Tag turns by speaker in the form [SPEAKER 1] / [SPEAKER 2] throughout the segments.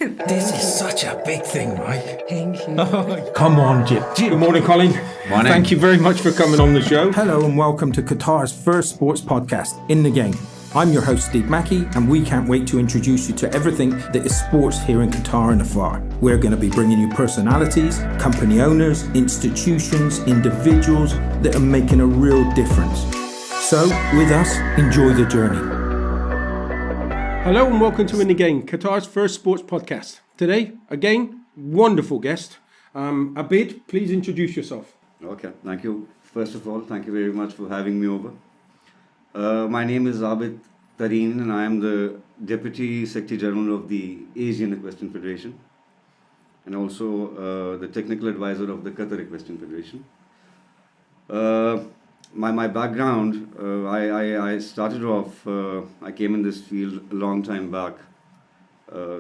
[SPEAKER 1] This is such a big thing, Mike.
[SPEAKER 2] Thank you.
[SPEAKER 1] Come on, Jip.
[SPEAKER 3] Good morning, Colin.
[SPEAKER 4] Morning.
[SPEAKER 3] Thank you very much for coming on the show.
[SPEAKER 1] Hello and welcome to Qatar's first sports podcast, In the Game. I'm your host, Steve Mackey, and we can't wait to introduce you to everything that is sports here in Qatar and afar. We're going to be bringing you personalities, company owners, institutions, individuals that are making a real difference. So, with us, enjoy the journey.
[SPEAKER 3] Hello and welcome to In the Game, Qatar's first sports podcast. Today, again, wonderful guest. Abid, please introduce yourself.
[SPEAKER 4] Okay, thank you. First of all, thank you very much for having me over. My name is Abid Tarin and I am the Deputy Secretary General of the Asian Equestrian Federation and also the Technical Advisor of the Qatar Equestrian Federation. My background, I started off, I came in this field a long time back,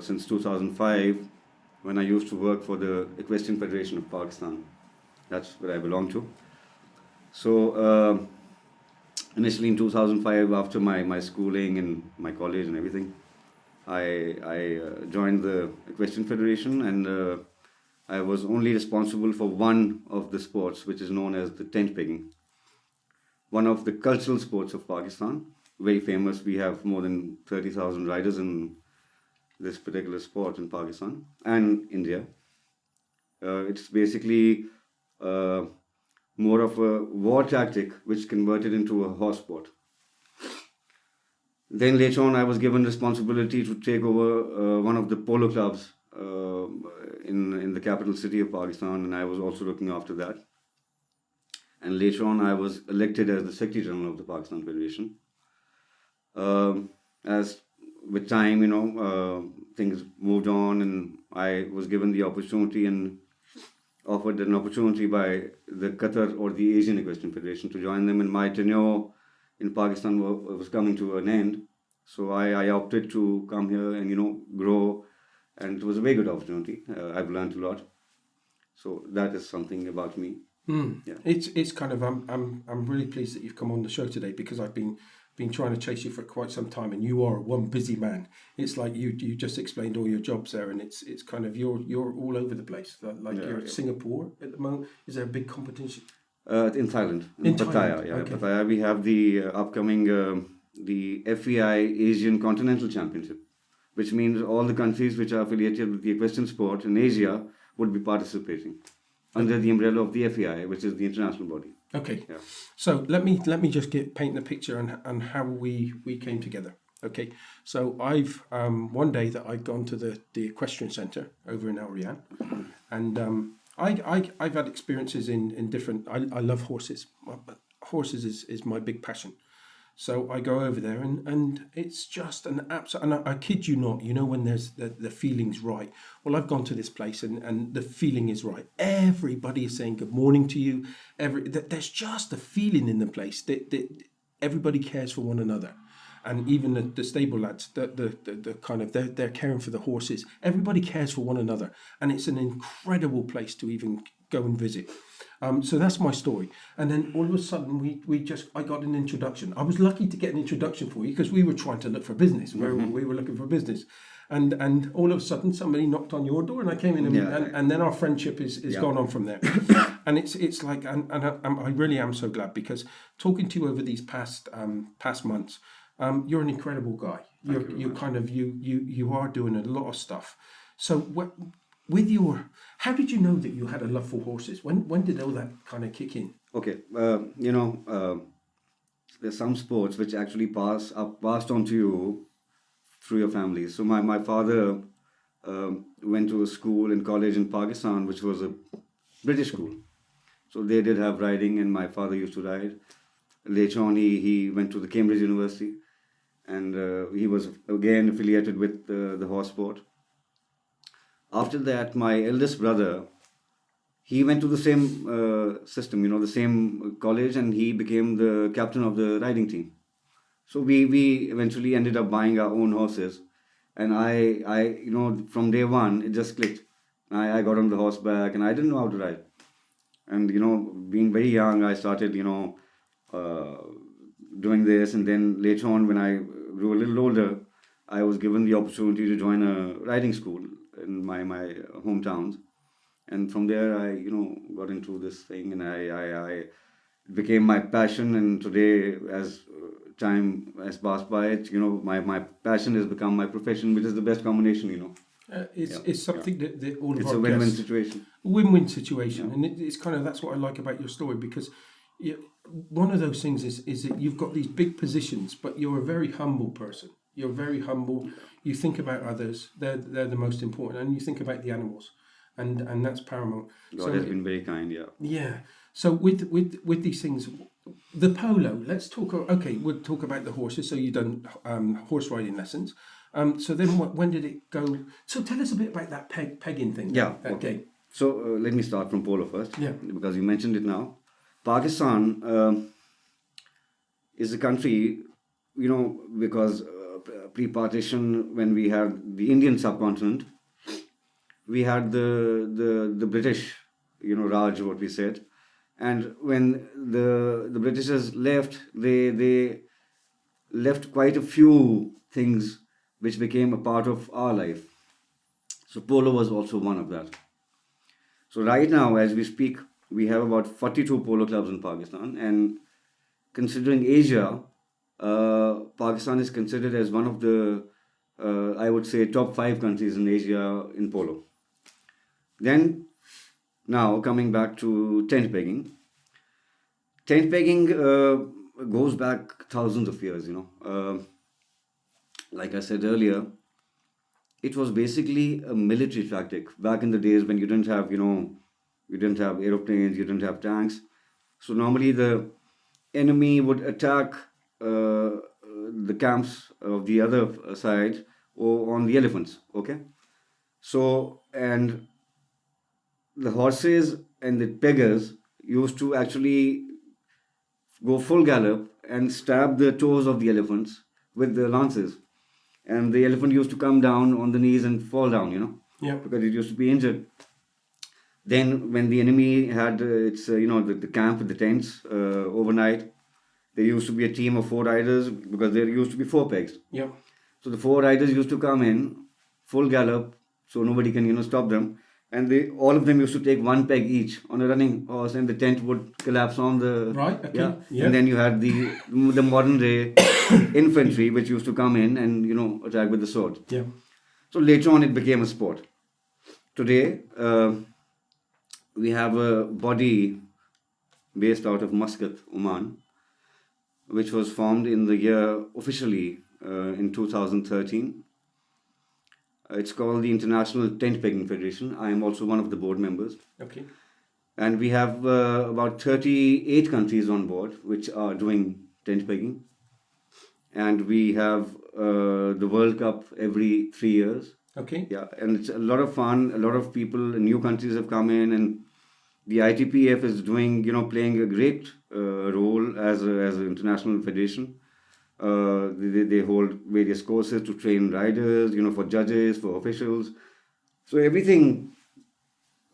[SPEAKER 4] since 2005, when I used to work for the Equestrian Federation of Pakistan. That's where I belong to. So, initially in 2005, after my schooling and my college and everything, I joined the Equestrian Federation and I was only responsible for one of the sports, which is known as the tent pegging. One of the cultural sports of Pakistan, very famous. We have more than 30,000 riders in this particular sport in Pakistan and India. It's basically more of a war tactic which converted into a horse sport. Then later on I was given responsibility to take over one of the polo clubs in the capital city of Pakistan, and I was also looking after that. And later on I was elected as the Secretary General of the Pakistan Federation. As with time, things moved on and I was given the opportunity and offered an opportunity by the Qatar or the Asian Equestrian Federation to join them, and my tenure in Pakistan was coming to an end. So I opted to come here and grow, and it was a very good opportunity. I've learned a lot. So that is something about me.
[SPEAKER 3] Yeah. It's kind of I'm really pleased that you've come on the show today, because I've been trying to chase you for quite some time, and you are one busy man. It's like you just explained all your jobs there, and it's kind of you're all over the place. You're at Singapore at the moment. Is there a big competition?
[SPEAKER 4] In Thailand, in Pattaya. Yeah, okay. Pattaya. We have the upcoming the FEI Asian Continental Championship, which means all the countries which are affiliated with the equestrian sport in Asia would be participating under the umbrella of the FEI, which is the international body.
[SPEAKER 3] Okay.
[SPEAKER 4] Yeah.
[SPEAKER 3] So let me just paint the picture and how we came together. Okay. So I've one day that I'd gone to the Equestrian Centre over in Al Riyadh, and I've had experiences in different. I love horses. Horses is my big passion. So I go over there and it's just an absolute, and I kid you not, when there's the feeling's right. Well, I've gone to this place and the feeling is right. Everybody is saying good morning to you. There's just a feeling in the place that everybody cares for one another. And even the stable lads, the kind of, they're caring for the horses. Everybody cares for one another. And it's an incredible place to even go and visit. So that's my story. And then all of a sudden, I got an introduction. I was lucky to get an introduction for you because we were trying to look for business. Mm-hmm. We were looking for business. And all of a sudden, somebody knocked on your door and I came in and then our friendship is gone on from there. And it's like, and I really am so glad, because talking to you over these past months, you're an incredible guy. You are doing a lot of stuff. So how did you know that you had a love for horses? When did all that kind of kick in?
[SPEAKER 4] Okay, there's some sports which actually passed on to you through your family. So my father went to a school and college in Pakistan, which was a British school. So they did have riding, and my father used to ride. Later on, he went to the Cambridge University, and he was again affiliated with the horse sport. After that, my eldest brother, he went to the same system, the same college, and he became the captain of the riding team. So we eventually ended up buying our own horses, and I from day one, it just clicked. I got on the horseback, and I didn't know how to ride. And, being very young, I started, doing this, and then later on, when I grew a little older, I was given the opportunity to join a riding school in my hometowns. And from there, I got into this thing, and I it became my passion. And today, as time has passed by, my passion has become my profession, which is the best combination.
[SPEAKER 3] It's something that all of
[SPEAKER 4] It's
[SPEAKER 3] our
[SPEAKER 4] a win-win
[SPEAKER 3] guests,
[SPEAKER 4] situation.
[SPEAKER 3] win-win situation, and it's kind of, that's what I like about your story, because one of those things is that you've got these big positions, but you're a very humble person. You're very humble. You think about others. They're the most important, and you think about the animals, and that's paramount.
[SPEAKER 4] God has been very kind. Yeah.
[SPEAKER 3] Yeah. So with these things, the polo. Let's talk. Okay, we'll talk about the horses. So you've done horse riding lessons. So then, when did it go? So tell us a bit about that pegging thing.
[SPEAKER 4] Yeah.
[SPEAKER 3] That
[SPEAKER 4] Okay.
[SPEAKER 3] game.
[SPEAKER 4] So let me start from polo first.
[SPEAKER 3] Yeah.
[SPEAKER 4] Because you mentioned it now. Pakistan is a country, because pre-partition, when we had the Indian subcontinent, we had the British, Raj, what we said. And when the Britishers left, they left quite a few things which became a part of our life. So polo was also one of that. So right now, as we speak, we have about 42 polo clubs in Pakistan. And considering Asia, Pakistan is considered as one of the, I would say, top 5 countries in Asia in polo. Then, now coming back to tent pegging. Tent pegging goes back thousands of years, Like I said earlier, it was basically a military tactic back in the days when you didn't have, you didn't have aeroplanes, you didn't have tanks. So normally the enemy would attack the camps of the other side or on the elephants, okay? So, and the horses and the peggers used to actually go full gallop and stab the toes of the elephants with the lances. And the elephant used to come down on the knees and fall down,
[SPEAKER 3] Yeah.
[SPEAKER 4] because it used to be injured. Then when the enemy had the camp with the tents overnight, there used to be a team of 4 riders, because there used to be 4 pegs.
[SPEAKER 3] Yeah.
[SPEAKER 4] So the 4 riders used to come in full gallop, so nobody can stop them. And all of them used to take 1 peg each on a running horse, and the tent would collapse on the
[SPEAKER 3] Right. Okay.
[SPEAKER 4] yeah.
[SPEAKER 3] Yeah.
[SPEAKER 4] And then you had the modern day infantry, which used to come in and attack with the sword.
[SPEAKER 3] Yeah.
[SPEAKER 4] So later on, it became a sport. Today, we have a body based out of Muscat, Oman, which was formed in the year officially in 2013. It's called the International Tent Pegging Federation. I am also one of the board members.
[SPEAKER 3] Okay.
[SPEAKER 4] And we have about 38 countries on board which are doing tent pegging. And we have the World Cup every 3 years.
[SPEAKER 3] Okay.
[SPEAKER 4] Yeah, and it's a lot of fun. A lot of people, new countries have come in, and the ITPF is doing, playing a great role as an international federation. They hold various courses to train riders, for judges, for officials. So everything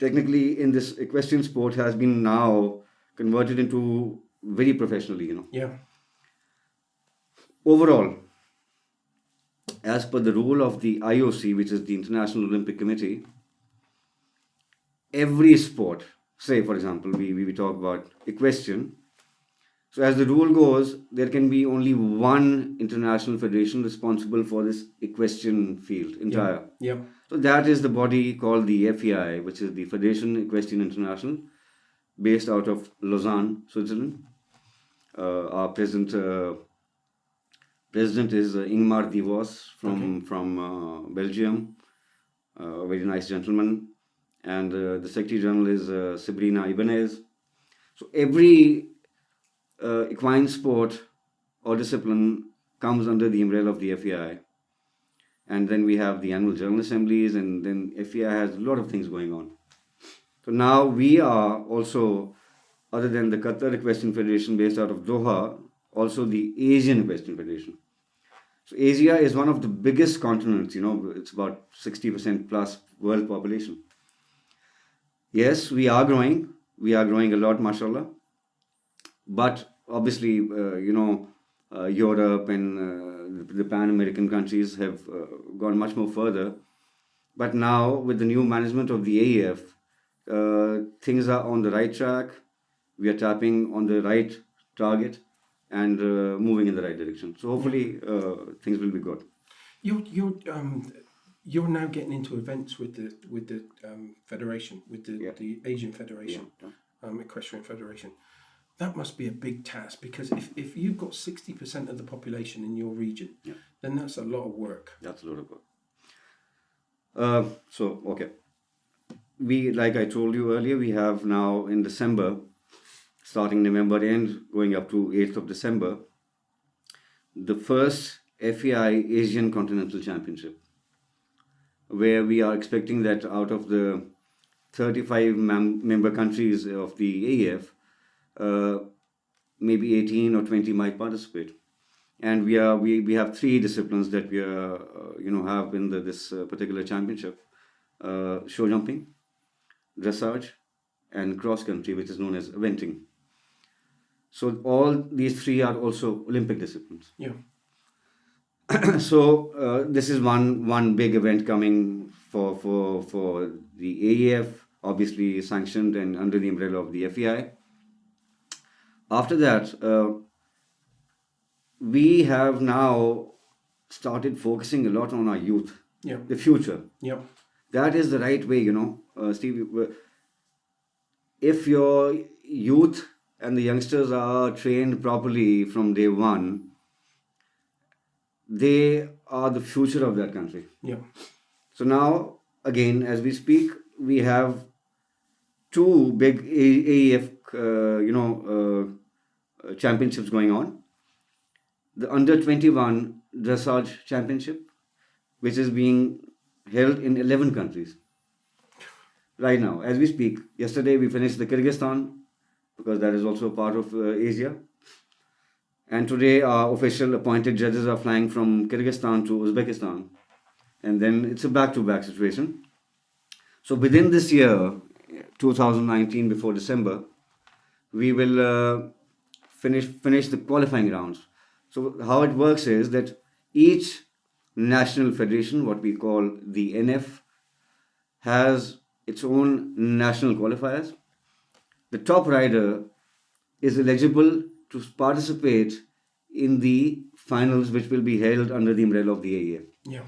[SPEAKER 4] technically in this equestrian sport has been now converted into very professionally,
[SPEAKER 3] Yeah.
[SPEAKER 4] Overall, as per the rule of the IOC, which is the International Olympic Committee, every sport, say for example, we talk about equestrian. So as the rule goes, there can be only one international federation responsible for this equestrian field, entire.
[SPEAKER 3] Yeah.
[SPEAKER 4] So that is the body called the FEI, which is the Federation Equestrian International, based out of Lausanne, Switzerland. Our president is Ingmar de Vos from Belgium, a very nice gentleman. And the Secretary General is Sabrina Ibanez. So every equine sport or discipline comes under the umbrella of the FEI. And then we have the annual general assemblies, and then FEI has a lot of things going on. So now we are also, other than the Qatar Equestrian Federation based out of Doha, also the Asian Equestrian Federation. So Asia is one of the biggest continents, it's about 60% plus world population. Yes, we are growing. We are growing a lot, mashallah. But obviously, Europe and the Pan-American countries have gone much more further. But now with the new management of the AEF, things are on the right track. We are tapping on the right target and moving in the right direction. So hopefully things will be good.
[SPEAKER 3] You're now getting into events with the federation, with the Asian Federation, Equestrian Federation. That must be a big task, because if you've got 60% of the population in your region, then that's a lot of work.
[SPEAKER 4] That's a lot of work. Okay. We, like I told you earlier, we have now in December, starting November end, going up to 8th of December, the first FEI Asian Continental Championship, where we are expecting that out of the 35 member countries of the AEF, maybe 18 or 20 might participate. And we have 3 disciplines that we are, have in this particular championship: show jumping, dressage, and cross country, which is known as eventing. So all these 3 are also Olympic disciplines.
[SPEAKER 3] Yeah.
[SPEAKER 4] So this is one big event coming for the AEF, obviously sanctioned and under the umbrella of the FEI. After that, we have now started focusing a lot on our youth, the future.
[SPEAKER 3] Yeah.
[SPEAKER 4] That is the right way, Steve. If your youth and the youngsters are trained properly from day one, they are the future of that country.
[SPEAKER 3] Yeah.
[SPEAKER 4] So now, again, as we speak, we have 2 big AEF, championships going on. The Under 21 Dressage Championship, which is being held in 11 countries. Right now, as we speak. Yesterday, we finished the Kyrgyzstan, because that is also part of Asia. And today, our official appointed judges are flying from Kyrgyzstan to Uzbekistan. And then it's a back-to-back situation. So within this year, 2019, before December, we will finish the qualifying rounds. So how it works is that each national federation, what we call the NF, has its own national qualifiers. The top rider is eligible to participate in the finals, which will be held under the umbrella of the AEF.
[SPEAKER 3] Yeah.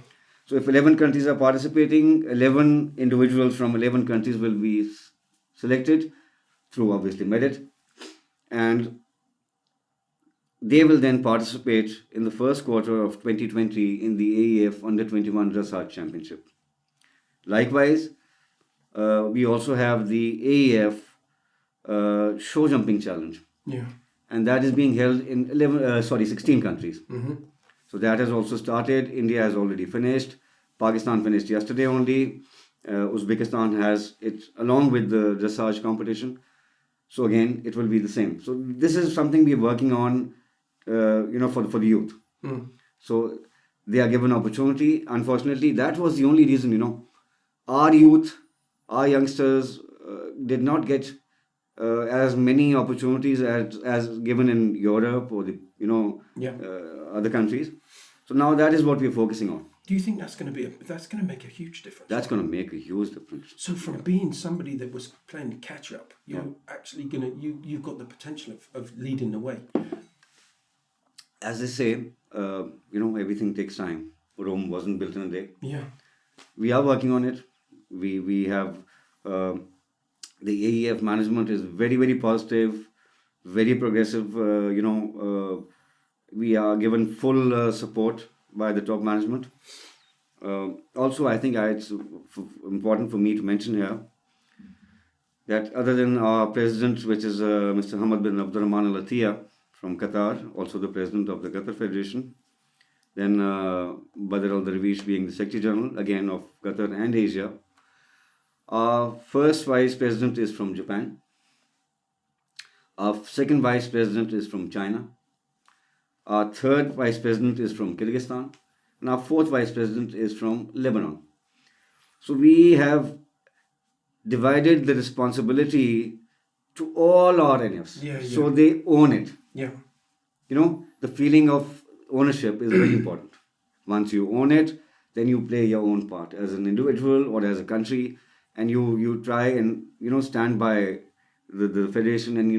[SPEAKER 4] So if 11 countries are participating, 11 individuals from 11 countries will be selected through obviously merit, and they will then participate in the first quarter of 2020 in the AEF Under 21 Dressage Championship. Likewise, we also have the AEF Show Jumping Challenge.
[SPEAKER 3] Yeah.
[SPEAKER 4] And that is being held in 16 countries. Mm-hmm. So that has also started. India has already finished. Pakistan finished yesterday only. Uzbekistan has it along with the dressage competition. So again, it will be the same. So this is something we're working on, for the youth. Mm. So they are given opportunity. Unfortunately, that was the only reason, our youth, our youngsters did not get as many opportunities as given in Europe or the other countries. So now that is what we're focusing on.
[SPEAKER 3] Do you think that's going to make a huge difference?
[SPEAKER 4] That's going to make a huge difference.
[SPEAKER 3] So from being somebody that was playing catch up, you're actually you've got the potential of leading the way.
[SPEAKER 4] As they say, everything takes time. Rome wasn't built in a day.
[SPEAKER 3] Yeah. We
[SPEAKER 4] are working on it. We have the AEF management is very, very positive, very progressive. We are given full support by the top management. Also, I think it's important for me to mention here that other than our president, which is Mr. Hamad bin Abdurrahman Al Attiyah from Qatar, also the president of the Qatar Federation, then Badr Al Darwish being the Secretary General, again of Qatar and Asia. Our first vice president is from Japan. Our second vice president is from China. Our third vice president is from Kyrgyzstan. And our fourth vice president is from Lebanon. So we have divided the responsibility to all our NFs. So they own it.
[SPEAKER 3] Yeah.
[SPEAKER 4] The feeling of ownership is very important. Once you own it, then you play your own part as an individual or as a country, and you try and stand by the federation, and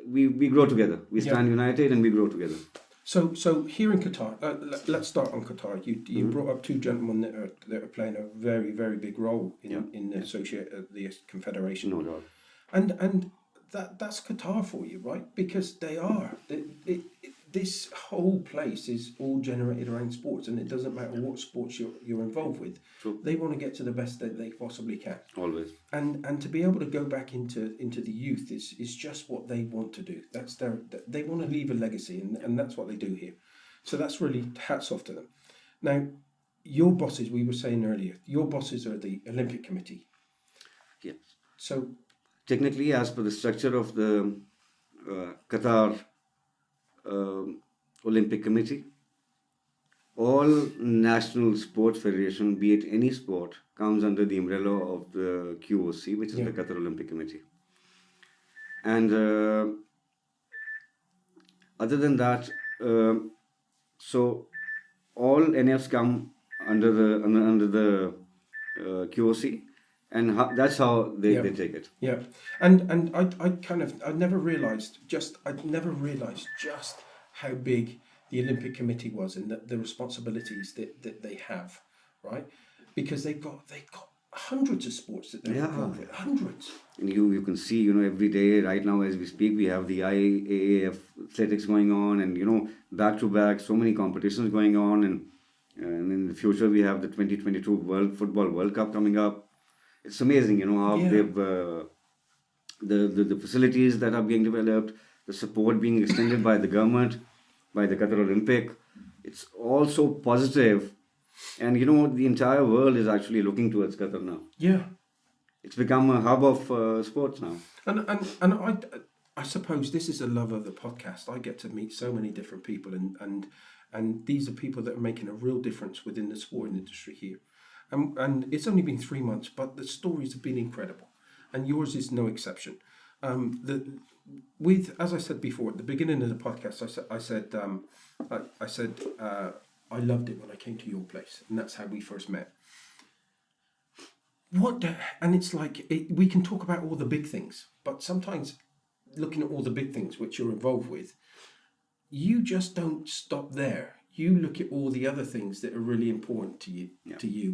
[SPEAKER 4] we grow together. We stand united and we grow together.
[SPEAKER 3] So here in Qatar, let's start on Qatar. You brought up two gentlemen that are playing a very, very big role in the confederation.
[SPEAKER 4] No doubt.
[SPEAKER 3] And that's Qatar for you, right? Because they are. This whole place is all generated around sports, and it doesn't matter what sports you're involved with.
[SPEAKER 4] True.
[SPEAKER 3] They want to get to the best that they possibly can.
[SPEAKER 4] Always.
[SPEAKER 3] And to be able to go back into the youth is just what they want to do. They want to leave a legacy, and that's what they do here. So that's really hats off to them. Now, your bosses, we were saying earlier, your bosses are the Olympic Committee.
[SPEAKER 4] Yes.
[SPEAKER 3] So
[SPEAKER 4] technically, as per the structure of the Qatar Olympic Committee, all national sports federation, be it any sport, comes under the umbrella of the QOC, which is the Qatar Olympic Committee. And other than that, so all NFs come under the QOC, and that's how they take it.
[SPEAKER 3] Yeah, and I never realised just how big the Olympic Committee was, and the responsibilities that they have, right? Because they've got hundreds of sports that they're involved with, hundreds.
[SPEAKER 4] And you can see, every day right now as we speak, we have the AEF athletics going on, and back to back, so many competitions going on, and in the future we have the 2022 World Cup coming up. It's amazing, how they've the facilities that are being developed, the support being extended by the government, by the Qatar Olympic. It's all so positive, and the entire world is actually looking towards Qatar now.
[SPEAKER 3] Yeah,
[SPEAKER 4] it's become a hub of sports now.
[SPEAKER 3] And I suppose this is the love of the podcast. I get to meet so many different people, and these are people that are making a real difference within the sporting industry here. And it's only been 3 months, but the stories have been incredible, and yours is no exception. As I said before at the beginning of the podcast, I said I loved it when I came to your place, and that's how we first met. And it's like we can talk about all the big things, but sometimes looking at all the big things which you're involved with, you just don't stop there. You look at all the other things that are really important to you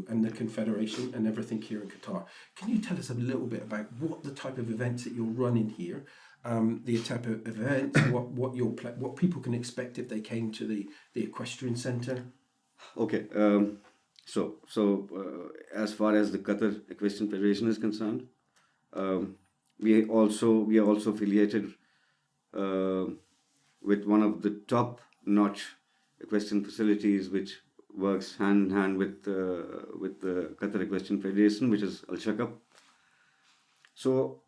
[SPEAKER 3] and the Confederation and everything here in Qatar. Can you tell us a little bit about what the type of events that you're running here, the type of events, what people can expect if they came to the Equestrian Centre?
[SPEAKER 4] Okay, so as far as the Qatar Equestrian Federation is concerned, we are also affiliated with one of the top-notch equestrian facilities, which works hand in hand with the Qatar Equestrian Federation, which is Al Shakab. So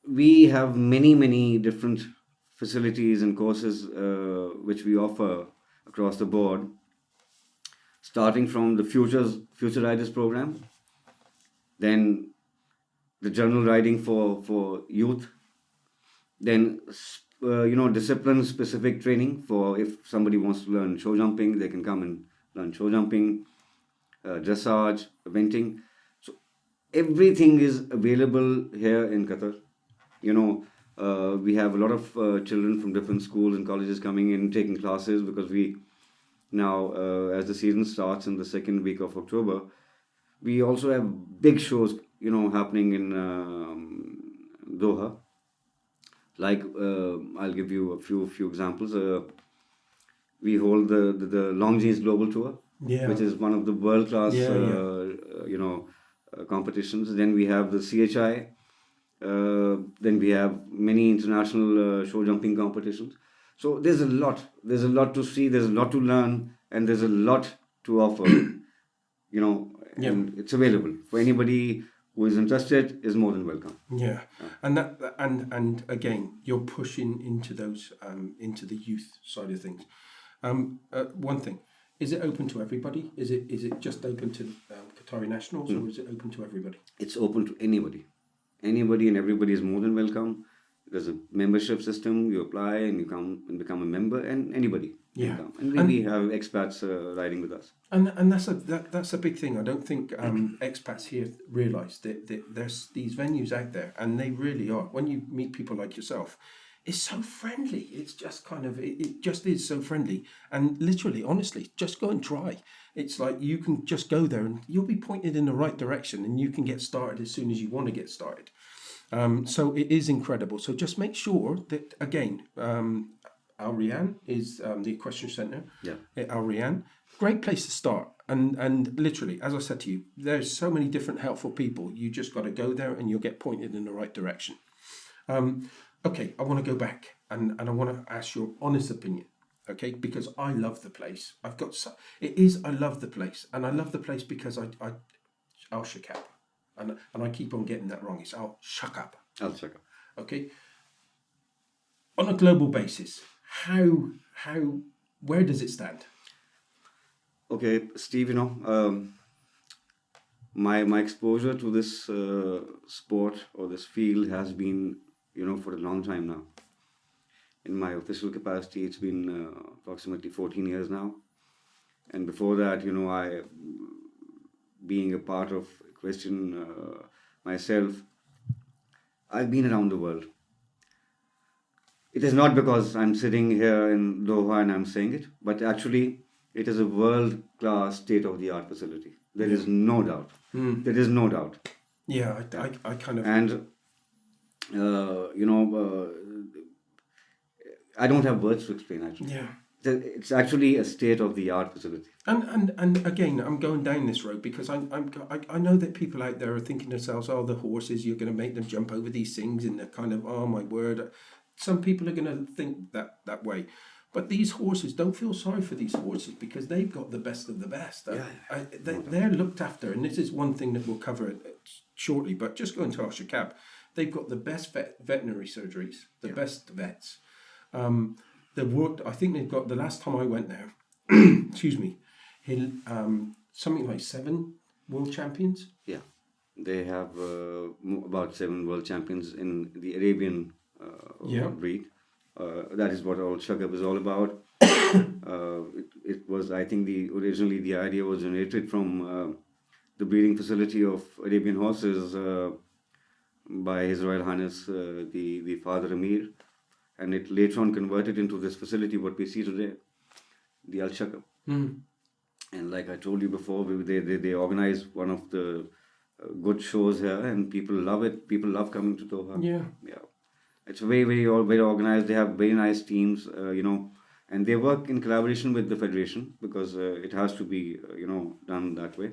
[SPEAKER 4] we have many different facilities and courses which we offer across the board, starting from the Future Riders program, then the general riding for youth, then discipline specific training for if somebody wants to learn show jumping, they can come and learn show jumping, dressage, eventing. So everything is available here in Qatar. We have a lot of children from different schools and colleges coming in, taking classes, because we now, as the season starts in the second week of October, we also have big shows, happening in Doha. Like, I'll give you a few examples. We hold the Longines Global Tour, which is one of the world-class, competitions. Then we have the CHI. Then we have many international show jumping competitions. So there's a lot to see, there's a lot to learn, and there's a lot to offer. And it's available for anybody who is interested. Is more than welcome.
[SPEAKER 3] Yeah, and again, you're pushing into those into the youth side of things. One thing, is it open to everybody? Is it just open to Qatari nationals, or is it open to everybody?
[SPEAKER 4] It's open to anybody. Anybody and everybody is more than welcome. There's a membership system. You apply and you come and become a member, and anybody
[SPEAKER 3] Yeah.
[SPEAKER 4] income. And we have expats riding with us.
[SPEAKER 3] And that's a big thing. I don't think expats here realise that there's these venues out there, and they really are. When you meet people like yourself, it's so friendly. It's just kind of it just is so friendly. And literally, honestly, just go and try. It's like you can just go there and you'll be pointed in the right direction, and you can get started as soon as you want to get started. So it is incredible. So just make sure that, again, Al Rayyan is the Equestrian Centre at Al Rayyan. Great place to start. And literally, as I said to you, there's so many different helpful people. You just got to go there and you'll get pointed in the right direction. Okay, I want to go back and I want to ask your honest opinion. Okay, because I love the place. I love the place. And I love the place because Al Shakab. And I keep on getting that wrong. It's Al Shakab.
[SPEAKER 4] Al Shakab.
[SPEAKER 3] Okay. On a global basis, where does it stand?
[SPEAKER 4] Okay, Steve, my exposure to this sport or this field has been, for a long time now. In my official capacity, it's been approximately 14 years now. And before that, being a part of Equestrian myself, I've been around the world. It is not because I'm sitting here in Doha and I'm saying it, but actually it is a world-class state-of-the-art facility. There is no doubt. There is no doubt.
[SPEAKER 3] Yeah, I kind of...
[SPEAKER 4] And, I don't have words to explain, actually.
[SPEAKER 3] Yeah.
[SPEAKER 4] It's actually a state-of-the-art facility.
[SPEAKER 3] And again, I'm going down this road because I know that people out there are thinking to themselves, oh, the horses, you're going to make them jump over these things, and they're kind of, oh my word. Some people are going to think that way. But these horses, don't feel sorry for these horses because they've got the best of the best. They're looked after, and this is one thing that we'll cover shortly, but just going to Al Shakab, they've got the best veterinary surgeries, the best vets. I think they've got, the last time I went there, excuse me, something like 7 world champions.
[SPEAKER 4] Yeah, they have about 7 world champions in the Arabian breed. That is what Al Shakab is all about. It was, I think, originally the idea was generated from the breeding facility of Arabian Horses by His Royal Highness the Father Amir, and it later on converted into this facility what we see today, the Al Shakab. And like I told you before, they organize one of the good shows here, and people love it. People love coming to Doha. Yeah. It's very, very, very organized. They have very nice teams, and they work in collaboration with the federation because it has to be, done that way.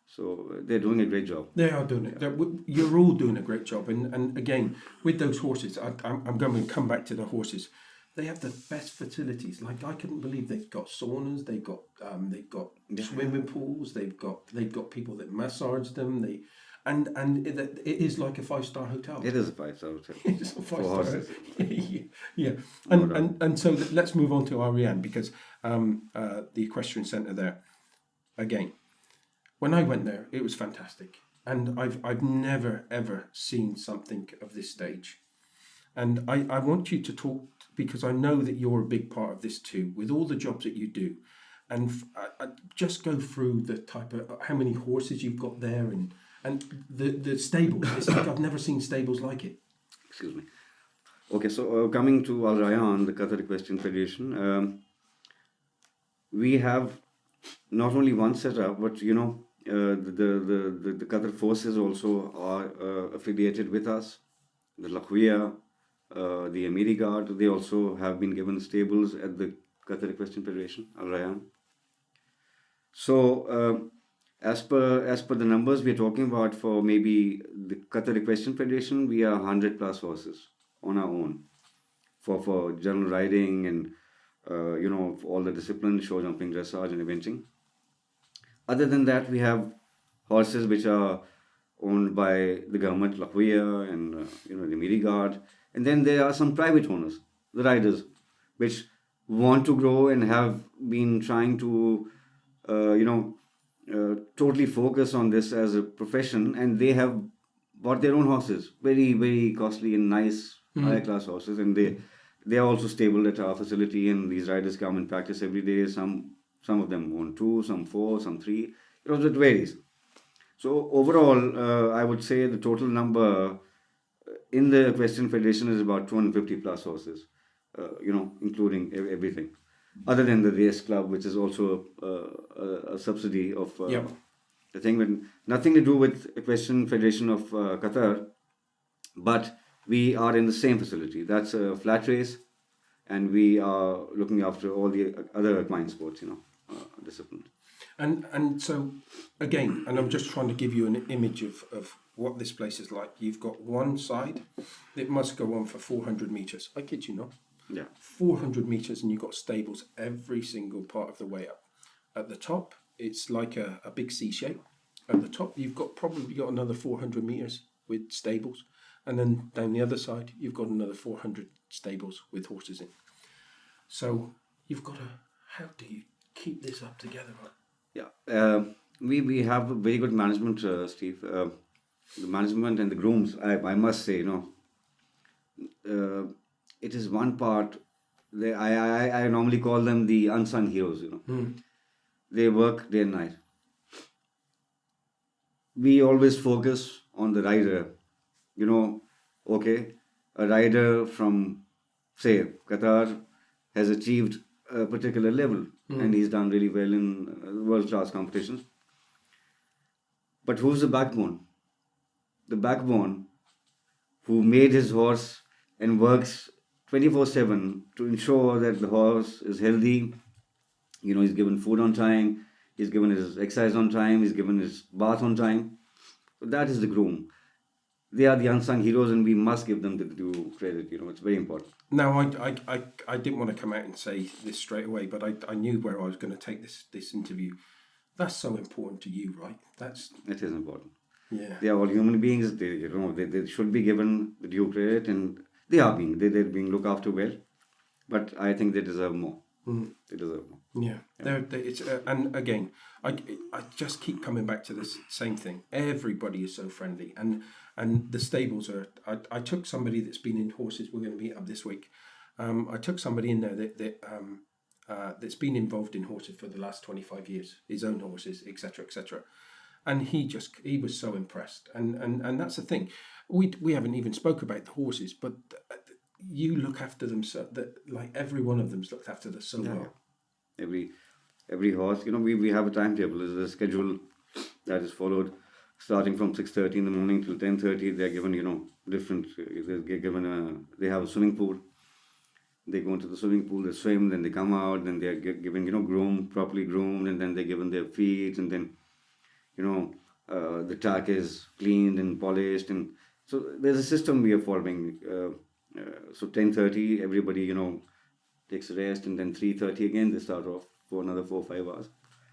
[SPEAKER 4] So they're doing a great job.
[SPEAKER 3] They are doing it. You're all doing a great job. And again, with those horses, I'm going to come back to the horses. They have the best facilities. Like, I couldn't believe they've got saunas, they've got swimming pools, they've got people that massage them. And it is like a 5-star hotel.
[SPEAKER 4] It is a 5-star hotel.
[SPEAKER 3] It's a 5-star. Yeah. And so let's move on to Al Rayyan, because the Equestrian Centre there, again, when I went there, it was fantastic. And I've never, ever seen something of this stage. And I want you to talk, because I know that you're a big part of this too, with all the jobs that you do. And just go through the type of, how many horses you've got there, and the stables. It's like I've never seen stables like it.
[SPEAKER 4] Excuse me. Okay, so coming to Al Rayyan, the Qatar Equestrian Federation, we have not only one setup, but the Qatar forces also are affiliated with us. The Lakhwiya, the Amiri Guard, they also have been given stables at the Qatar Equestrian Federation, Al Rayyan. So, as per the numbers we're talking about for maybe the Qatar Equestrian Federation, we are 100 plus horses on our own for general riding and for all the disciplines, show jumping, dressage and eventing. Other than that, we have horses which are owned by the government, Lakhwiya and the Amiri Guard, and then there are some private owners, the riders, which want to grow and have been trying to totally focus on this as a profession, and they have bought their own horses, very, very costly and nice higher class horses, and They are also stable at our facility, and these riders come and practice every day. Some of them own 2, some 4, some 3. It varies. So overall, I would say the total number in the Equestrian Federation is about 250 plus horses, including everything. Other than the race club, which is also a subsidy of the thing, but nothing to do with Equestrian Federation of Qatar, but we are in the same facility. That's a flat race, and we are looking after all the other equine sports, disciplines.
[SPEAKER 3] And so, again, and I'm just trying to give you an image of what this place is like. You've got one side that must go on for 400 meters. I kid you not.
[SPEAKER 4] Yeah.
[SPEAKER 3] 400 meters, and you've got stables every single part of the way up. At the top, it's like a big C shape. At the top, you've probably got another 400 meters with stables. And then down the other side, you've got another 400 stables with horses in. So you've got to, how do you keep this up together?
[SPEAKER 4] Yeah, we have a very good management, Steve. The management and the grooms, I must say, it is one part. I normally call them the unsung heroes. They work day and night. We always focus on the rider. A rider from, say, Qatar has achieved a particular level, and he's done really well in world-class competitions. But who's the backbone? The backbone who made his horse and works 24/7 to ensure that the horse is healthy. He's given food on time, he's given his exercise on time, he's given his bath on time. So that is the groom. They are the unsung heroes, and we must give them the due credit. It's very important.
[SPEAKER 3] Now, I didn't want to come out and say this straight away, but I knew where I was going to take this interview. That's so important to you, right?
[SPEAKER 4] It is important.
[SPEAKER 3] Yeah.
[SPEAKER 4] They are all human beings. They should be given the due credit, and they're being looked after well. But I think they deserve more. They deserve more.
[SPEAKER 3] Yeah. It's and again, I just keep coming back to this same thing. Everybody is so friendly, and the stables are. I took somebody that's been in horses. We're going to meet up this week. I took somebody in there that's been involved in horses for the last 25 years. His own horses, etc., etc. And he was so impressed. And that's the thing. We haven't even spoke about the horses, but you look after them so that like every one of them's looked after them so well.
[SPEAKER 4] Every horse, we have a timetable. There's a schedule that is followed, starting from 6:30 in the morning till 10:30. They're given, different. They have a swimming pool. They go into the swimming pool, they swim, then they come out, then they're given, properly groomed, and then they're given their feet, and then, the tack is cleaned and polished, and so there's a system we are following. So 10:30, everybody, takes a rest, and then 3:30 again, they start off for another 4 or 5 hours.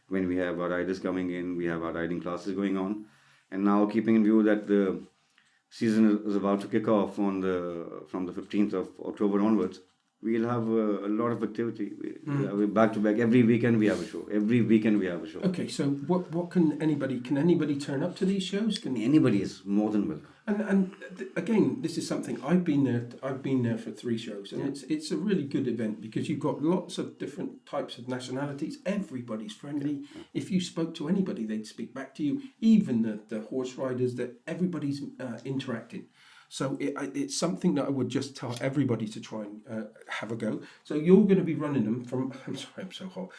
[SPEAKER 4] When we have our riders coming in, we have our riding classes going on. And now, keeping in view that the season is about to kick off from the 15th of October onwards, we'll have a lot of activity. We're back to back. Every weekend we have a show.
[SPEAKER 3] Okay, so what can anybody turn up to these shows?
[SPEAKER 4] Anybody is more than welcome.
[SPEAKER 3] And again, this is something I've been there for 3 shows, and it's a really good event because you've got lots of different types of nationalities. Everybody's friendly. If you spoke to anybody, they'd speak back to you. Even the horse riders, that everybody's interacting. So it's something that I would just tell everybody to try and have a go. So you're going to be running them from. I'm sorry, I'm so hot.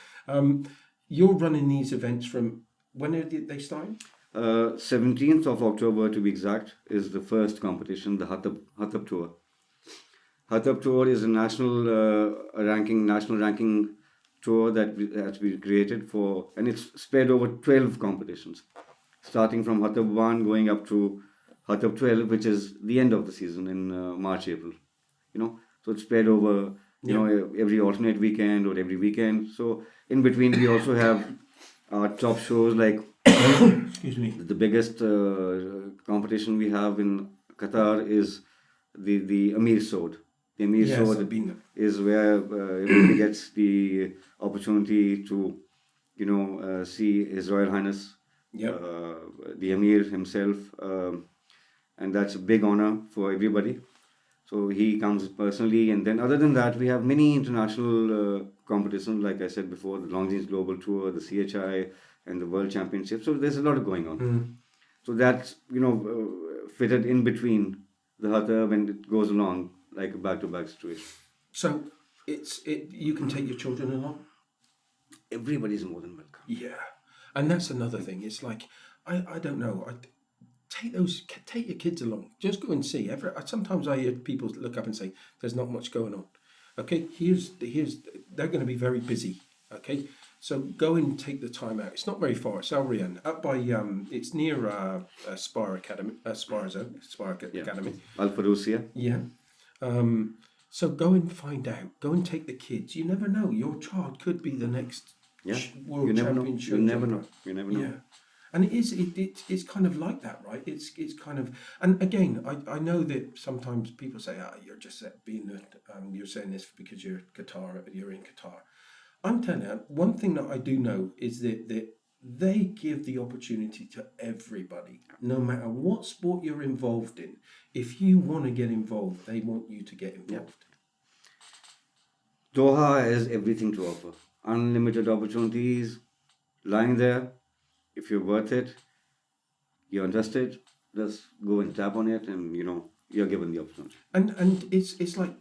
[SPEAKER 3] You're running these events from when are they starting?
[SPEAKER 4] 17th of October to be exact is the first competition, the Hatab Tour. Hatab Tour is a national ranking tour that has been created for, and it's spread over 12 competitions, starting from Hatab 1 going up to Hatab 12, which is the end of the season in March, April. So it's spread over, every alternate weekend or every weekend. So in between, we also have our top shows like,
[SPEAKER 3] excuse me,
[SPEAKER 4] the biggest competition we have in Qatar is the Amir Sword. The Amir Sword is where everybody gets the opportunity to, see His Royal Highness, the Amir himself. And that's a big honor for everybody. So he comes personally, and then other than that, we have many international competitions. Like I said before, the Longines Global Tour, the CHI, and the World Championship. So there's a lot going on. So that's fitted in between the Hatab, and it goes along like a back-to-back situation.
[SPEAKER 3] So you can take your children along.
[SPEAKER 4] Everybody's more than welcome.
[SPEAKER 3] Yeah, and that's another thing. It's like I don't know. Take your kids along. Just go and see. Sometimes I hear people look up and say, "There's not much going on." Okay, here's they're going to be very busy. Okay, so go and take the time out. It's not very far. It's Al Rayyan, up by it's near Spar Academy, Spar Academy.
[SPEAKER 4] Al Farousia.
[SPEAKER 3] Yeah. So go and find out. Go and take the kids. You never know. Your child could be the next world champion.
[SPEAKER 4] You never know. You never know.
[SPEAKER 3] Yeah. And it's kind of like that, right? It's kind of, and again, I know that sometimes people say, you're just you're saying this because you're in Qatar. I'm telling you, one thing that I do know is that they give the opportunity to everybody, no matter what sport you're involved in. If you want to get involved, they want you to get involved.
[SPEAKER 4] Doha has everything to offer. Unlimited opportunities lying there. If you're worth it, you're interested, just go and tap on it, and you're given the opportunity.
[SPEAKER 3] And it's like,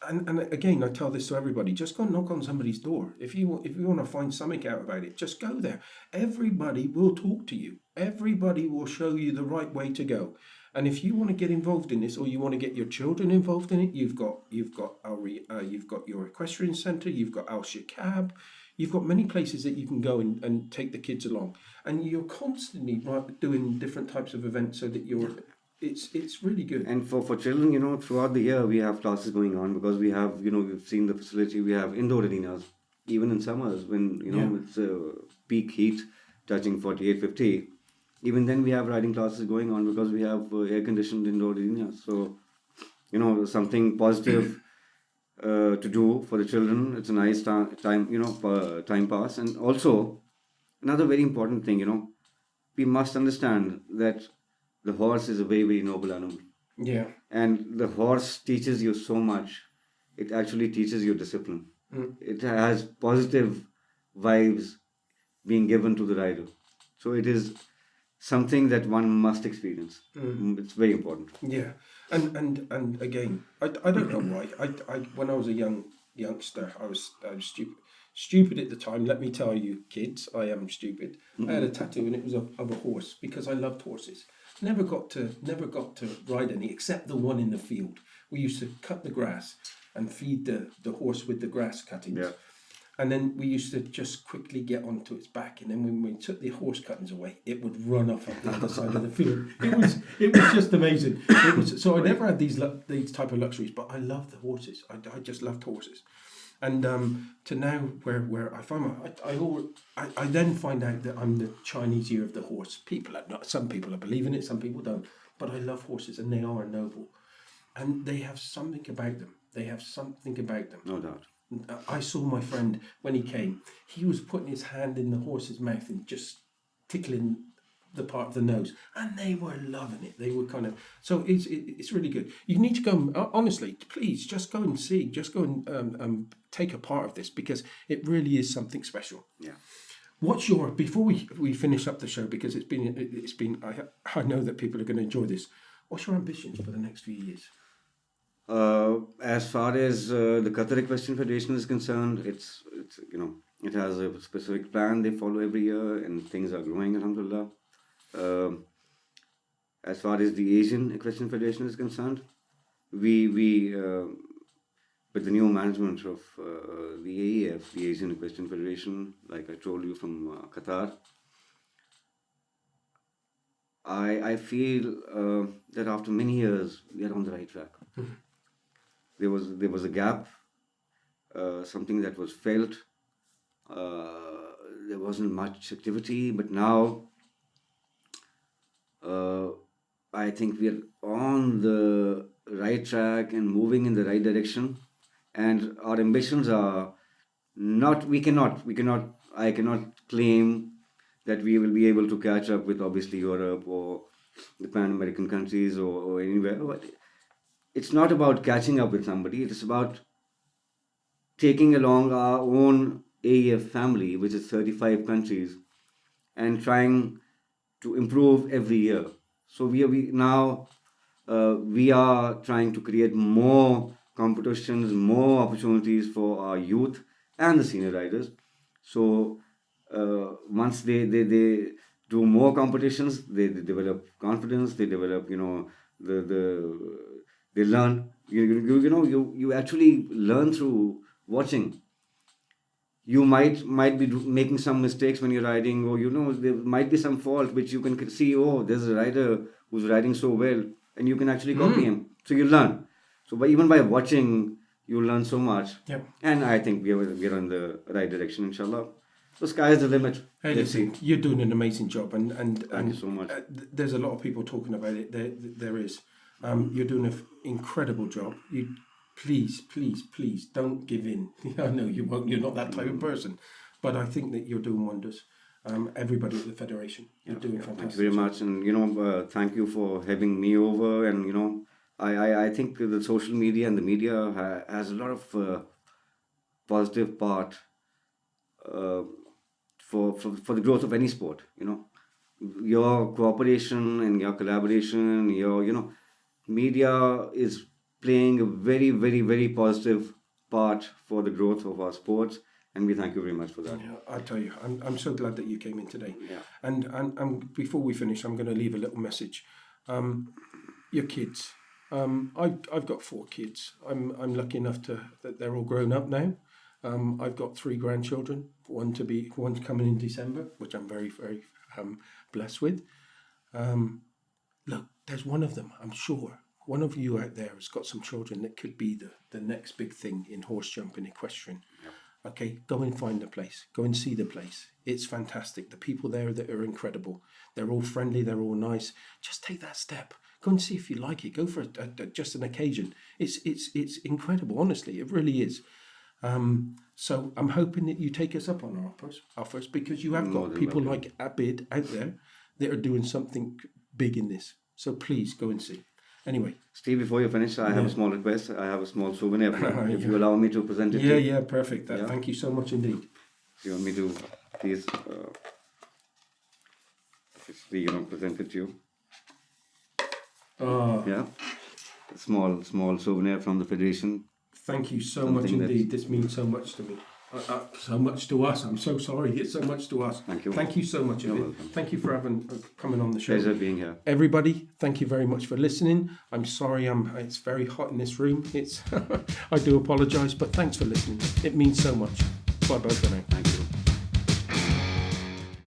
[SPEAKER 3] and again, I tell this to everybody: just go and knock on somebody's door. If you want to find something out about it, just go there. Everybody will talk to you. Everybody will show you the right way to go. And if you want to get involved in this, or you want to get your children involved in it, you've got your equestrian centre, you've got Al Shikab. You've got many places that you can go and take the kids along, and you're constantly doing different types of events so that it's really good.
[SPEAKER 4] And for children, throughout the year we have classes going on, because we have, we've seen the facility. We have indoor arenas, even in summers when it's peak heat touching 48, 50. Even then we have riding classes going on, because we have air conditioned indoor arenas. So something positive. To do for the children. It's a nice time pass. And also another very important thing, we must understand that the horse is a very, very noble animal.
[SPEAKER 3] Yeah.
[SPEAKER 4] And the horse teaches you so much. It actually teaches you discipline. It has positive vibes being given to the rider. So it is something that one must experience. It's very important.
[SPEAKER 3] Yeah. And again, I don't know why. I when I was a youngster, I was stupid at the time. Let me tell you, kids, I am stupid. I had a tattoo, and it was of a horse, because I loved horses. Never got to ride any, except the one in the field. We used to cut the grass and feed the horse with the grass cuttings.
[SPEAKER 4] Yeah.
[SPEAKER 3] And then we used to just quickly get onto its back, and then when we took the horse cuttings away, it would run off up the other side of the field. It was just amazing. So I never had these type of luxuries, but I loved the horses. I just loved horses, and to now where I find I then find out that I'm the Chinese year of the horse. Some people believe in it, some people don't. But I love horses, and they are noble, and they have something about them.
[SPEAKER 4] No doubt.
[SPEAKER 3] I saw my friend when he came. He was putting his hand in the horse's mouth and just tickling the part of the nose, and they were loving it. They were so it's really good. You need to go. Honestly, please, just go and see. Just go and take a part of this, because it really is something special.
[SPEAKER 4] Yeah.
[SPEAKER 3] What's before we finish up the show, because it's been I know that people are going to enjoy this. What's your ambitions for the next few years?
[SPEAKER 4] As far as the Qatar Equestrian Federation is concerned, it's it has a specific plan they follow every year, and things are growing, alhamdulillah. As far as the Asian Equestrian Federation is concerned, we with the new management of the AEF, the Asian Equestrian Federation, like I told you, from Qatar, I feel that after many years we are on the right track. Mm-hmm. There was a gap, something that was felt. There wasn't much activity, but now I think we are on the right track and moving in the right direction. And our ambitions are not. I cannot claim that we will be able to catch up with obviously Europe or the Pan-American countries or anywhere. it's not about catching up with somebody. It's about taking along our own AEF family, which is 35 countries, and trying to improve every year. So we are trying to create more competitions, more opportunities for our youth and the senior riders. So once they do more competitions, they develop confidence, they develop, they learn. You actually learn through watching. You might be making some mistakes when you're riding, or there might be some fault which you can see. Oh, there's a rider who's riding so well, and you can actually copy him. So you learn. So even by watching, you learn so much.
[SPEAKER 3] Yep.
[SPEAKER 4] And I think we're on the right direction, inshallah. So sky is the limit.
[SPEAKER 3] Hey, listen, you're doing an amazing job, and
[SPEAKER 4] Thank you so much.
[SPEAKER 3] There's a lot of people talking about it. There is. You're doing an incredible job. You please don't give in. I know you won't. You're not that type of person, but I think that you're doing wonders. Everybody at the federation, you're doing fantastic.
[SPEAKER 4] Thank you very much, and thank you for having me over. And I think the social media and the media has a lot of positive part for the growth of any sport. Your cooperation and your collaboration, your media is playing a very, very, very positive part for the growth of our sports, and we thank you very much for that.
[SPEAKER 3] Yeah, I tell you, I'm so glad that you came in today.
[SPEAKER 4] Yeah.
[SPEAKER 3] And before we finish, I'm going to leave a little message. Your kids. I've got 4 kids. I'm lucky enough that they're all grown up now. I've got 3 grandchildren. One's coming in December, which I'm very, very blessed with. Look, there's one of them, I'm sure. One of you out there has got some children that could be the next big thing in horse jumping, equestrian. Yep. Okay, go and find the place. Go and see the place. It's fantastic. The people there that are incredible. They're all friendly. They're all nice. Just take that step. Go and see if you like it. Go for just an occasion. It's incredible. Honestly, it really is. So I'm hoping that you take us up on our offers, because you have got people like Abid out there that are doing something big in this. So please go and see. Anyway,
[SPEAKER 4] Steve, before you finish, I have a small request. I have a small souvenir for you. If you allow me to present it to you.
[SPEAKER 3] Yeah, perfect. Thank you so much indeed.
[SPEAKER 4] You want me to please present it to you? Yeah, a small souvenir from the Federation.
[SPEAKER 3] Thank you so much indeed. This means so much to me. So much to us. I'm so sorry. It's so much to us.
[SPEAKER 4] Thank you.
[SPEAKER 3] Thank you so much.
[SPEAKER 4] You're welcome.
[SPEAKER 3] Thank you for coming on the show.
[SPEAKER 4] Pleasure being here.
[SPEAKER 3] Everybody, thank you very much for listening. I'm sorry. It's very hot in this room. I do apologise, but thanks for listening. It means so much. Bye for now.
[SPEAKER 4] Thank you.